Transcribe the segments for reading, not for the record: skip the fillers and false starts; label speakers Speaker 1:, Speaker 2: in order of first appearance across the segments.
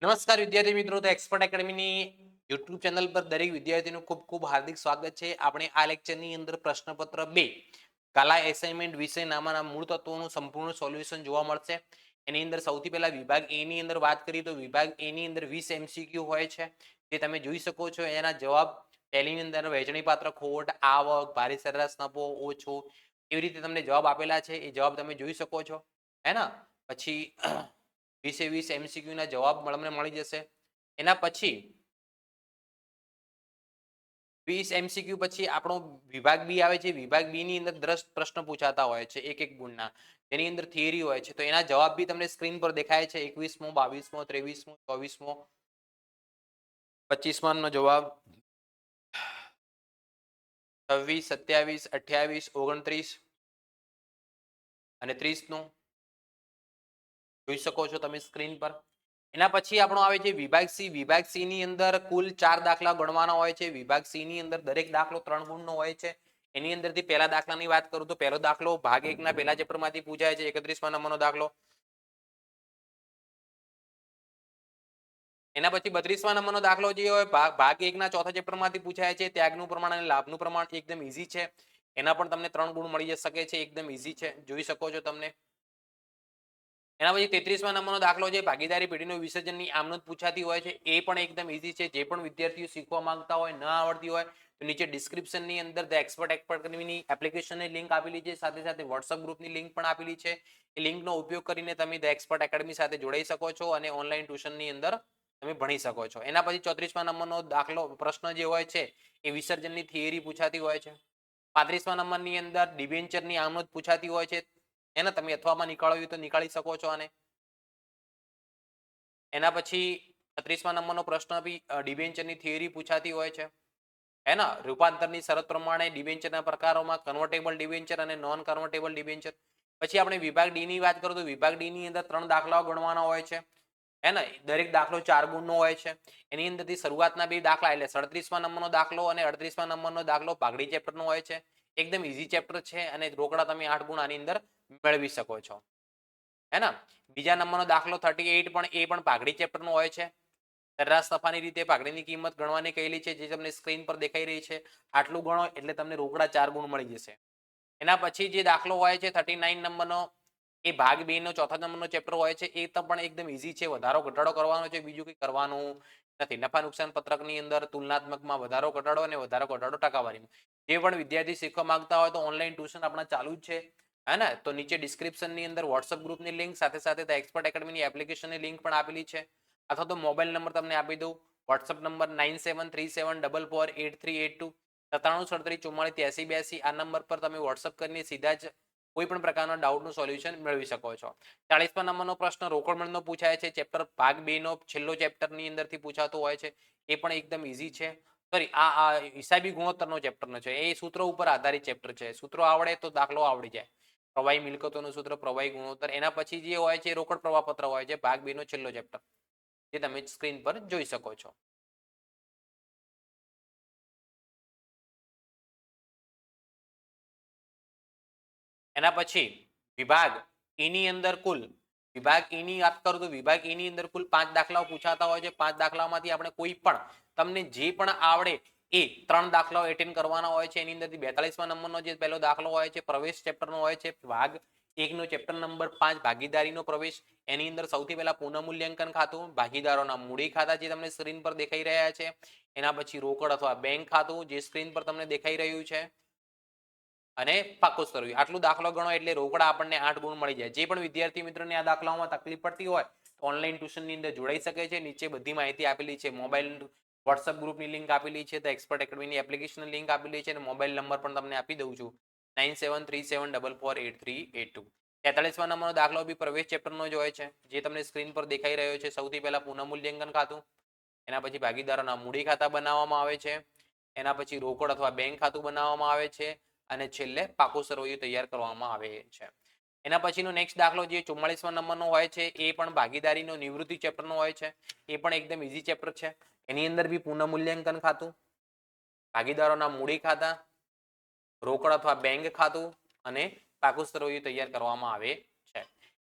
Speaker 1: નમસ્કાર વિદ્યાર્થી મિત્રો, તો એક્સપર્ટ એકેડમીની યુટ્યુબ ચેનલ પર દરેક વિદ્યાર્થીનું ખૂબ ખૂબ હાર્દિક સ્વાગત છે. આપણે આ લેક્ચરની અંદર પ્રશ્નપત્ર 2 કલા એસાઇનમેન્ટ વિષય નામાના મૂળ તત્વોનું સંપૂર્ણ સોલ્યુશન જોવા મળશે. એની અંદર સૌથી પહેલા વિભાગ એ ની અંદર વાત કરીએ તો વિભાગ એ ની અંદર 20 એમસીક્યુ હોય છે, જે તમે જોઈ શકો છો. એના જવાબ પહેલીની અંદર વહેંચણી પાત્ર ખોટ, આવક, ભારે સરેરાશ નફો, ઓછો, એવી રીતે તમને જવાબ આપેલા છે. એ જવાબ તમે જોઈ શકો છો, હે ને. પછી 20 એમસીક્યુ ના જવાબ તમને મળી જશે. એના પછી 20 એમસીક્યુ પછી આપણો વિભાગ બી આવે છે. વિભાગ બી ની અંદર 10 પ્રશ્ન પૂછાતા હોય છે, એક ગુણના. તેની અંદર થિયરી હોય છે, તો એના જવાબ બી તમને સ્ક્રીન પર દેખાય છે. 21મો, 22મો, 23મો, 24મો, 25મા નો જવાબ, 26, 27, 28, 29 અને 30 નો જોઈ શકો છો તમે સ્ક્રીન પર. એના પછી આપણો આવે છે વિભાગ સી. વિભાગ સી ની અંદર કુલ 4 દાખલા ગણવાના હોય છે. વિભાગ સી ની અંદર દરેક દાખલો 3 ગુણનો હોય છે. એની અંદરથી પહેલા દાખલાની વાત કરું તો પહેલો દાખલો ભાગ 1 ના પહેલા ચેપ્ટરમાંથી પૂછાય છે, 31મા નંબરનો દાખલો. એના પછી 32મા નંબરનો દાખલો જે હોય ભાગ 1 ના ચોથા ચેપ્ટરમાંથી પૂછાય છે. ત્યાગનું પ્રમાણ અને લાભનું પ્રમાણ એકદમ ઈઝી છે. એના પણ તમને 3 ગુણ મળી શકે છે, એકદમ ઈઝી છે, જોઈ શકો છો તમને. એના પછી 33મા નંબરનો દાખલો છે ભાગીદારી પેઢીનું વિસર્જનની આમનોંધ પૂછાતી હોય છે. એ પણ એકદમ ઈઝી છે. જે પણ વિદ્યાર્થીઓ શીખવા માંગતા હોય, ન આવડતી હોય, તો નીચે ડિસ્ક્રિપ્શનની અંદર ધ એક્સપર્ટ એકેડમીની એપ્લિકેશનની લિંક આપેલી છે, સાથે સાથે વોટ્સઅપ ગ્રુપની લિંક પણ આપેલી છે. એ લિંકનો ઉપયોગ કરીને તમે ધ એક્સપર્ટ એકેડમી સાથે જોડાઈ શકો છો અને ઓનલાઈન ટ્યુશનની અંદર તમે ભણી શકો છો. એના પછી 34મા નંબરનો દાખલો પ્રશ્ન જે હોય છે એ વિસર્જનની થિયરી પૂછાતી હોય છે. 35મા નંબરની અંદર ડિબેન્ચરની આમનોંધ પૂછાતી હોય છે. એને તમે અથવામાં નીકાળવી તો નીકાળી શકો છો. અને એના પછી 36મા નંબરનો પ્રશ્ન બી ડિબેન્ચરની થિયરી પૂછાતી હોય છે, હે ને. રૂપાંતરની શરત પ્રમાણે ડિબેન્ચરના પ્રકારોમાં કન્વર્ટેબલ ડિબેન્ચર અને નોન કન્વર્ટેબલ ડિબેન્ચર. પછી આપણે વિભાગ ડી ની વાત કરીએ તો વિભાગ ડી ની અંદર 3 દાખલાઓ ગણવાના હોય છે, હે ને. દરેક દાખલો 4 ગુણનો હોય છે. એની અંદરથી શરૂઆતના 2 દાખલા એટલે 37મા નંબરનો દાખલો અને 38મા નંબરનો દાખલો પાઘડી ચેપ્ટરનો હોય છે. એકદમ ઈઝી ચેપ્ટર છે અને રોકડા તમે 8 ગુણ આની અંદર મેળવી શકો છો, હે ને. બીજા નંબરનો દાખલો 38 પણ એ પણ પાઘડી ચેપ્ટરનો હોય છે. સરેરાશ નફાની રીતે પાઘડીની કિંમત ગણવાની કહેલી છે, જે તમને સ્ક્રીન પર દેખાઈ રહી છે. આટલું ગણો એટલે તમને રોકડા 4 ગુણ મળી જશે. એના પછી જે દાખલો હોય છે 39 નંબરનો, એ ભાગ 2 નો ચોથા નંબરનો ચેપ્ટર હોય છે. એ તો પણ એકદમ ઈઝી છે. વધારો ઘટાડો કરવાનો છે, બીજું કંઈ કરવાનું નથી. નફા નુકસાન પત્રકની અંદર તુલનાત્મકમાં વધારો ઘટાડો અને વધારો ઘટાડો ટકાવારીમાં. જે પણ વિદ્યાર્થી શીખવા માંગતા હોય તો ઓનલાઈન ટ્યુશન આપણા ચાલુ જ છે, હે ને. તો નીચે ડિસ્ક્રિપ્શનની અંદર વોટ્સઅપ ગ્રુપની લિંક, સાથે સાથે ધ એક્સપર્ટ એકેડમીની એપ્લિકેશનની લિંક પણ આપેલી છે. અથવા તો મોબાઈલ નંબર તમને આપી દઉં. WhatsApp number 9737448382, 9737448382. આ નંબર પર તમે વોટ્સઅપ કરીને સીધા જ કોઈ પણ પ્રકારના ડાઉટનું સોલ્યુશન મેળવી શકો છો. 40મા નંબરનો પ્રશ્ન રોકડ મળનો પૂછાય છે. ચેપ્ટર ભાગ 2 નો છેલ્લો ચેપ્ટરની અંદરથી પૂછાતો હોય છે. એ પણ એકદમ ઈઝી છે. સોરી, આ હિસાબી ગુણોત્તરનો ચેપ્ટરનો છે. એ સૂત્રો ઉપર આધારિત ચેપ્ટર છે. સૂત્રો આવડે તો દાખલો આવડી જાય. પ્રવાહી મિલકતોનું સૂત્ર, પ્રવાહી ગુણોત્તર. એના પછી જે હોય છે રોકડ પ્રવાહપત્ર હોય છે, ભાગ 2 નો છેલ્લો ચેપ્ટર, જે તમે સ્ક્રીન પર જોઈ શકો છો. એના પછી વિભાગ ઈ ની અંદર કુલ વિભાગ ઈ ની વાત કરું તો વિભાગ ઈ ની અંદર કુલ 5 દાખલાઓ પૂછાતા હોય છે. 5 દાખલાઓમાંથી આપણે કોઈ પણ તમને જે પણ આવડે એ 3 દાખલાઓ એટેન્ડ કરવાના હોય છે. એની અંદરથી 42મા નંબરનો જે પહેલો દાખલો હોય છે પ્રવેશ ચેપ્ટરનો હોય છે, ભાગ 1 નો ચેપ્ટર નંબર 5 ભાગીદારીનો પ્રવેશ. એની અંદર સૌથી પહેલા પુનઃમૂલ્યાંકન ખાતું, ભાગીદારોના મૂડી ખાતા જે તમને સ્ક્રીન પર દેખાઈ રહ્યા છે. એના પછી રોકડ અથવા બેંક ખાતું, જે સ્ક્રીન પર તમને દેખાઈ રહ્યું છે, અને પાકું કરવું. આટલું દાખલો ગણો એટલે રોકડા આપણને 8 ગુણ મળી જાય. જે પણ વિદ્યાર્થી મિત્રોને આ દાખલાઓમાં તકલીફ પડતી હોય ઓનલાઈન ટ્યુશનની અંદર જોડાઈ શકે છે. નીચે બધી માહિતી આપેલી છે. મોબાઈલ વોટ્સઅપ ગ્રુપની લિંક આપેલી છે, ધ એક્સપર્ટ એકેડમીની એપ્લિકેશનની લિંક આપેલી છે, અને મોબાઈલ નંબર પણ તમને આપી દઉં છું, 9737448382. 43મા નંબરનો દાખલો બી પ્રવેશ ચેપ્ટરનો જ હોય છે, જે તમને સ્ક્રીન પર દેખાઈ રહ્યો છે. સૌથી પહેલા પુનઃમૂલ્યાંકન ખાતું, એના પછી ભાગીદારોના મૂડી ખાતા બનાવવામાં આવે છે, એના પછી રોકડ અથવા બેંક ખાતું બનાવવામાં આવે છે, અને છેલ્લે પાકું સરવૈયું તૈયાર કરવામાં આવે છે. એના પછીનો નેક્સ્ટ દાખલો જે 44મા નંબરનો હોય છે, એ પણ ભાગીદારીનો નિવૃત્તિ ચેપ્ટરનો હોય છે. એ પણ એકદમ ઈઝી ચેપ્ટર છે. એની અંદર બી પુનઃમૂલ્યાંકન ખાતું, ભાગીદારોના મૂડી ખાતા, રોકડ અથવા બેંક ખાતું અને પાકું સરવૈયું તૈયાર કરવામાં આવે છે.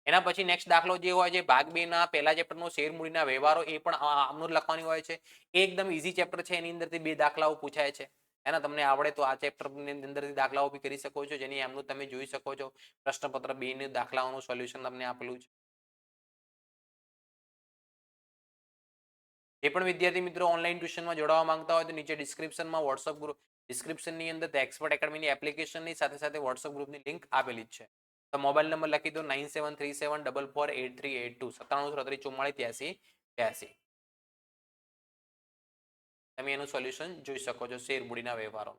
Speaker 1: એના પછી નેક્સ્ટ દાખલો જે હોય છે ભાગ 2 ના પહેલા ચેપ્ટરનો શેર મૂડીના વ્યવહારો એ પણ આમનો જ લખવાની હોય છે. એ એકદમ ઈઝી ચેપ્ટર છે, એની અંદરથી 2 દાખલાઓ પૂછાય છે. એના તમને આવડે તો આ ચેપ્ટરની અંદરથી દાખલાઓ બી કરી શકો છો, જેની એમનું તમે જોઈ શકો છો. પ્રશ્નપત્ર 2 ની દાખલાઓનું સોલ્યુશન તમને આપેલું છે. જે પણ વિદ્યાર્થી મિત્રો ઓનલાઈન ટ્યુશનમાં જોડાવા માંગતા હોય તો નીચે ડિસ્ક્રિપ્શનમાં વોટ્સઅપ ગ્રુપ ડિસ્ક્રિપ્શનની અંદર એક્સપર્ટ એકેડમીની એપ્લિકેશનની સાથે સાથે વોટ્સઅપ ગ્રુપની લિંક આપેલી જ છે. તો મોબાઈલ નંબર લખી દો 9737448382 9733448382. તમે એનું સોલ્યુશન જોઈ શકો છો શેર મૂડીના વ્યવહારો.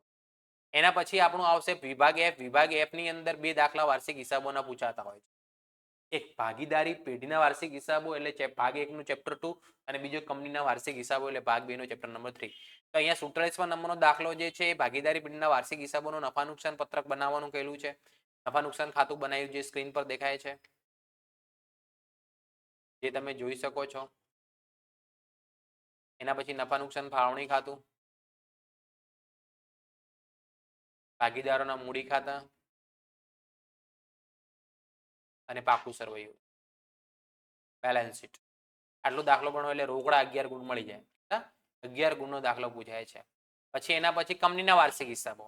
Speaker 1: એના પછી આપણું આવશે વિભાગ એફ. વિભાગ એફ ની અંદર 2 દાખલા વાર્ષિક હિસાબોના પૂછાતા હોય છે. એક ભાગીદારી પેઢીના વાર્ષિક હિસાબો એટલે ભાગ 1 નું ચેપ્ટર 2 અને બીજો કંપનીના વાર્ષિક હિસાબો એટલે ભાગ 2 નો ચેપ્ટર નંબર 3. તો અહીંયા 47મા નંબરનો દાખલો જે છે એ ભાગીદારી પેઢીના વાર્ષિક હિસાબોનો નફા નુકસાન પત્રક બનાવવાનું કહેલું છે. નફા નુકસાન ખાતું બનાવ્યું જે સ્ક્રીન પર દેખાય છે, જે તમે જોઈ શકો છો. એના પછી નફા નુકસાન ફાળવણી ખાતું, ભાગીદારોના મૂડી ખાતા અને પાકું સરવૈયું બેલેન્સ શીટ. આટલો દાખલો ભણો એટલે રોકડા 11 ગુણ મળી જાય. 11 ગુણનો દાખલો પૂછાય છે. પછી એના પછી કંપનીના વાર્ષિક હિસાબો.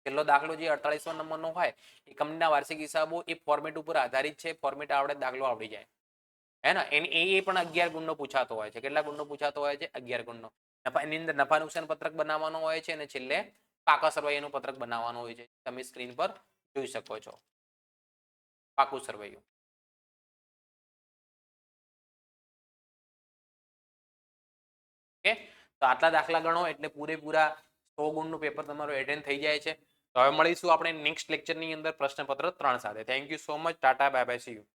Speaker 1: છેલ્લો દાખલો જે 48મા નંબરનો હોય એ કંપનીના વાર્ષિક હિસાબો એ ફોર્મેટ ઉપર આધારિત છે. ફોર્મેટ આવડે દાખલો આવડી જાય. હે ને એ પણ 11 ગુણનો પૂછાતો હોય છે. કેટલા ગુણનો પૂછાતો હોય છે? 11 ગુણનો. એની અંદર નફા નુકસાન પત્રક બનાવવાનો હોય છે અને છેલ્લે પાકા સરવૈયાનું પત્રક બનાવવાનું હોય છે. તમે સ્ક્રીન પર જોઈ શકો છો. પાકું સરવૈયું. ઓકે, તો આટલા દાખલા ગણો એટલે પૂરેપૂરા 100 ગુણનું પેપર તમારું એટેન્ડ થઈ જાય છે. તો હવે મળીશું આપણે નેક્સ્ટ લેક્ચરની અંદર પ્રશ્નપત્ર 3 સાથે. Thank you so much. Tata bye bye, C you.